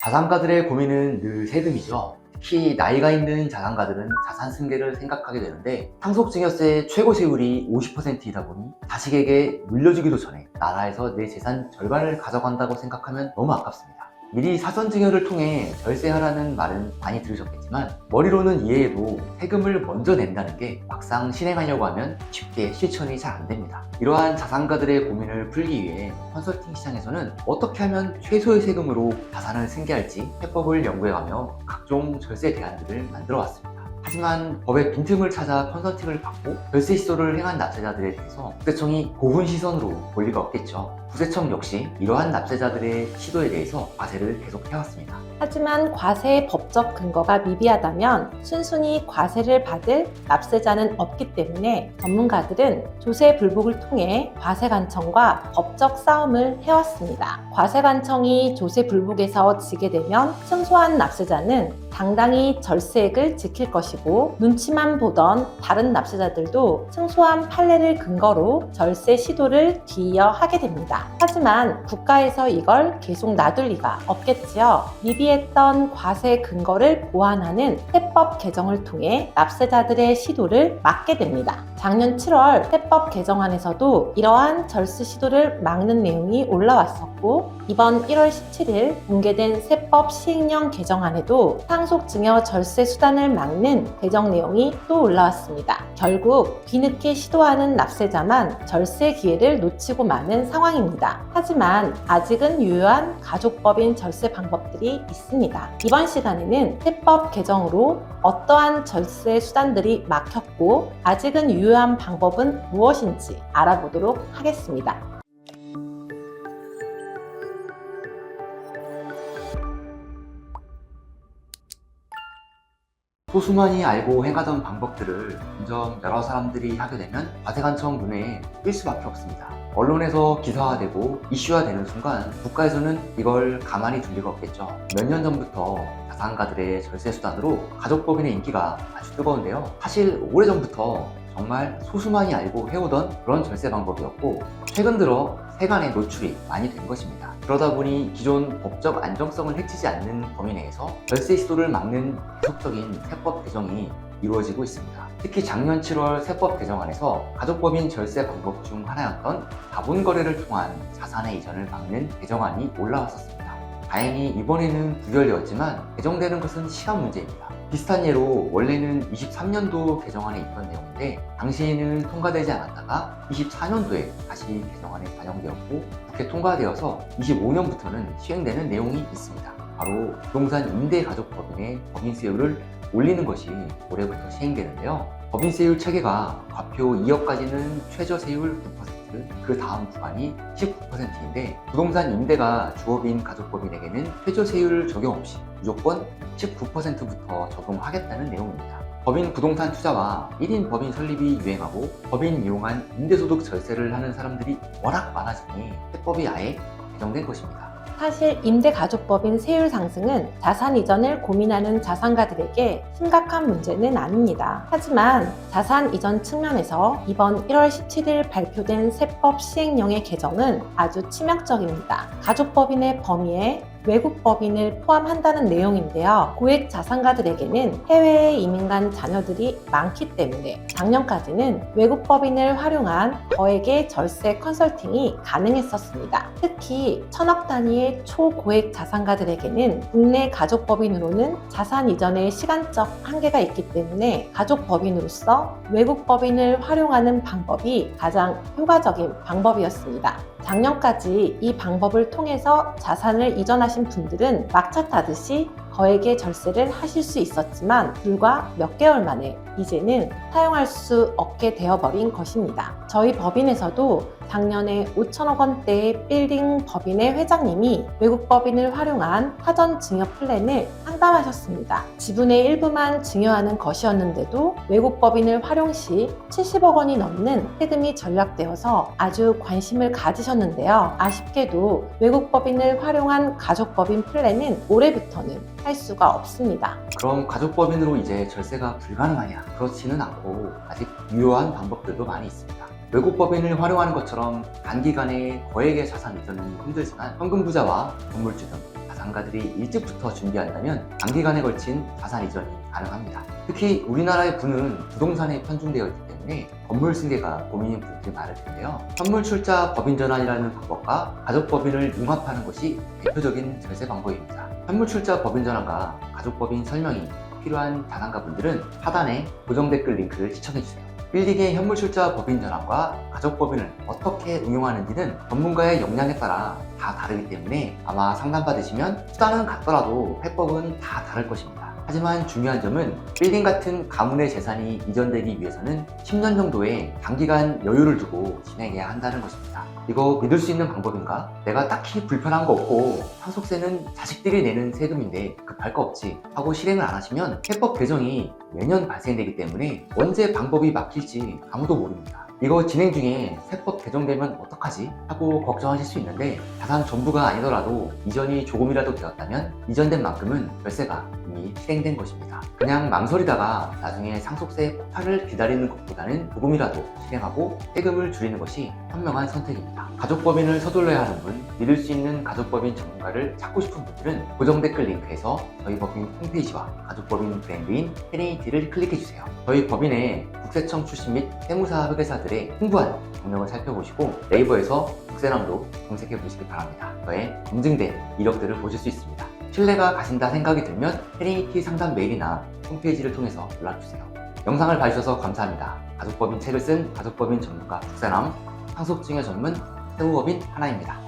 자산가들의 고민은 늘 세금이죠. 특히 나이가 있는 자산가들은 자산 승계를 생각하게 되는데 상속증여세 최고 세율이 50%이다 보니 자식에게 물려주기도 전에 나라에서 내 재산 절반을 가져간다고 생각하면 너무 아깝습니다. 미리 사전증여를 통해 절세하라는 말은 많이 들으셨겠지만 머리로는 이해해도 세금을 먼저 낸다는 게 막상 실행하려고 하면 쉽게 실천이 잘 안 됩니다. 이러한 자산가들의 고민을 풀기 위해 컨설팅 시장에서는 어떻게 하면 최소의 세금으로 자산을 승계할지 해법을 연구해가며 각종 절세 대안들을 만들어 왔습니다. 하지만 법의 빈틈을 찾아 컨설팅을 받고 절세 시도를 행한 납세자들에 대해서 국세청이 고분 시선으로 볼 리가 없겠죠. 국세청 역시 이러한 납세자들의 시도에 대해서 과세를 계속 해왔습니다. 하지만 과세의 법적 근거가 미비하다면 순순히 과세를 받을 납세자는 없기 때문에 전문가들은 조세불복을 통해 과세관청과 법적 싸움을 해왔습니다. 과세관청이 조세불복에서 지게 되면 승소한 납세자는 당당히 절세액을 지킬 것이고 눈치만 보던 다른 납세자들도 승소한 판례를 근거로 절세 시도를 뒤이어 하게 됩니다. 하지만 국가에서 이걸 계속 놔둘 리가 없겠지요. 미비했던 과세 근거를 보완하는 세법 개정을 통해 납세자들의 시도를 막게 됩니다. 작년 7월 세법 개정안에서도 이러한 절세 시도를 막는 내용이 올라왔었고 이번 1월 17일 공개된 세법 시행령 개정안에도 상속증여 절세 수단을 막는 개정 내용이 또 올라왔습니다. 결국 뒤늦게 시도하는 납세자만 절세 기회를 놓치고 마는 상황입니다. 하지만 아직은 유효한 가족법인 절세 방법들이 있습니다. 이번 시간에는 세법 개정으로 어떠한 절세 수단들이 막혔고 아직은 유효한 방법은 무엇인지 알아보도록 하겠습니다. 소수만이 알고 행하던 방법들을 점점 여러 사람들이 하게 되면 과세관청 눈에 띌 수밖에 없습니다. 언론에서 기사화되고 이슈화되는 순간 국가에서는 이걸 가만히 둘 리가 없겠죠. 몇 년 전부터 자산가들의 절세 수단으로 가족법인의 인기가 아주 뜨거운데요. 사실 오래전부터 정말 소수만이 알고 해오던 그런 절세 방법이었고 최근 들어 세간의 노출이 많이 된 것입니다. 그러다 보니 기존 법적 안정성을 해치지 않는 범위 내에서 절세 시도를 막는 지속적인 세법 개정이 이루어지고 있습니다. 특히 작년 7월 세법 개정안에서 가족법인 절세 방법 중 하나였던 자본 거래를 통한 자산의 이전을 막는 개정안이 올라왔었습니다. 다행히 이번에는 부결되었지만 개정되는 것은 시간 문제입니다. 비슷한 예로 원래는 23년도 개정안에 있던 내용인데 당시에는 통과되지 않았다가 24년도에 다시 개정안에 반영되었고 국회 통과되어서 25년부터는 시행되는 내용이 있습니다. 바로 부동산 임대가족법인의 법인세율을 올리는 것이 올해부터 시행되는데요. 법인세율 체계가 과표 2억까지는 최저세율 9%, 그 다음 구간이 19%인데 부동산 임대가 주업인 가족법인에게는 최저세율 적용 없이 무조건 19%부터 적용하겠다는 내용입니다. 법인 부동산 투자와 1인 법인 설립이 유행하고 법인 이용한 임대소득 절세를 하는 사람들이 워낙 많아지니 세법이 아예 개정된 것입니다. 사실 임대가족법인 세율 상승은 자산 이전을 고민하는 자산가들에게 심각한 문제는 아닙니다. 하지만 자산 이전 측면에서 이번 1월 17일 발표된 세법 시행령의 개정은 아주 치명적입니다. 가족법인의 범위에 외국 법인을 포함한다는 내용인데요. 고액 자산가들에게는 해외에 이민 간 자녀들이 많기 때문에 작년까지는 외국 법인을 활용한 거액의 절세 컨설팅이 가능했었습니다. 특히 천억 단위의 초고액 자산가들에게는 국내 가족법인으로는 자산 이전의 시간적 한계가 있기 때문에 가족법인으로서 외국 법인을 활용하는 방법이 가장 효과적인 방법이었습니다. 작년까지 이 방법을 통해서 자산을 이전하신 분들은 막차 타듯이 거액의 절세를 하실 수 있었지만 불과 몇 개월 만에 이제는 사용할 수 없게 되어버린 것입니다. 저희 법인에서도 작년에 5천억 원대의 빌딩 법인의 회장님이 외국 법인을 활용한 사전 증여 플랜을 상담하셨습니다. 지분의 일부만 증여하는 것이었는데도 외국 법인을 활용 시 70억 원이 넘는 세금이 절약되어서 아주 관심을 가지셨는데요. 아쉽게도 외국 법인을 활용한 가족법인 플랜은 올해부터는 할 수가 없습니다. 그럼 가족법인으로 이제 절세가 불가능하냐? 그렇지는 않고 아직 유효한 방법들도 많이 있습니다. 외국 법인을 활용하는 것처럼 단기간에 거액의 자산 이전은 힘들지만 현금 부자와 건물주 등 자산가들이 일찍부터 준비한다면 단기간에 걸친 자산 이전이 가능합니다. 특히 우리나라의 부는 부동산에 편중되어 있기 때문에 건물 승계가 고민인 분들이 많을 텐데요. 현물 출자 법인 전환이라는 방법과 가족 법인을 융합하는 것이 대표적인 절세 방법입니다. 현물 출자 법인 전환과 가족 법인 설명이 필요한 자산가분들은 하단에 고정 댓글 링크를 시청해주세요. 빌딩의 현물 출자 법인 전환과 가족 법인을 어떻게 응용하는지는 전문가의 역량에 따라 다 다르기 때문에 아마 상담받으시면 수단은 같더라도 해법은 다 다를 것입니다. 하지만 중요한 점은 빌딩 같은 가문의 재산이 이전되기 위해서는 10년 정도의 단기간 여유를 두고 진행해야 한다는 것입니다. 이거 믿을 수 있는 방법인가? 내가 딱히 불편한 거 없고 상속세는 자식들이 내는 세금인데 급할 거 없지 하고 실행을 안 하시면 해법 개정이 매년 발생되기 때문에 언제 방법이 막힐지 아무도 모릅니다. 이거 진행 중에 세법 개정되면 어떡하지? 하고 걱정하실 수 있는데 자산 전부가 아니더라도 이전이 조금이라도 되었다면 이전된 만큼은 절세가 이미 실행된 것입니다. 그냥 망설이다가 나중에 상속세 폭발을 기다리는 것보다는 조금이라도 실행하고 세금을 줄이는 것이 현명한 선택입니다. 가족법인을 서둘러야 하는 분, 믿을 수 있는 가족법인 전문가를 찾고 싶은 분들은 고정 댓글 링크에서 저희 법인 홈페이지와 가족법인 브랜드인 테리니티를 클릭해주세요. 저희 법인의 국세청 출신 및 세무사 회계사들의 풍부한 경력을 살펴보시고 네이버에서 국세남도 검색해 보시기 바랍니다. 저의 검증된 이력들을 보실 수 있습니다. 신뢰가 가신다 생각이 들면 테리니티 상담 메일이나 홈페이지를 통해서 연락주세요. 영상을 봐주셔서 감사합니다. 가족법인 책을 쓴 가족법인 전문가 국세남, 상속증여 전문 세무법인 하나입니다.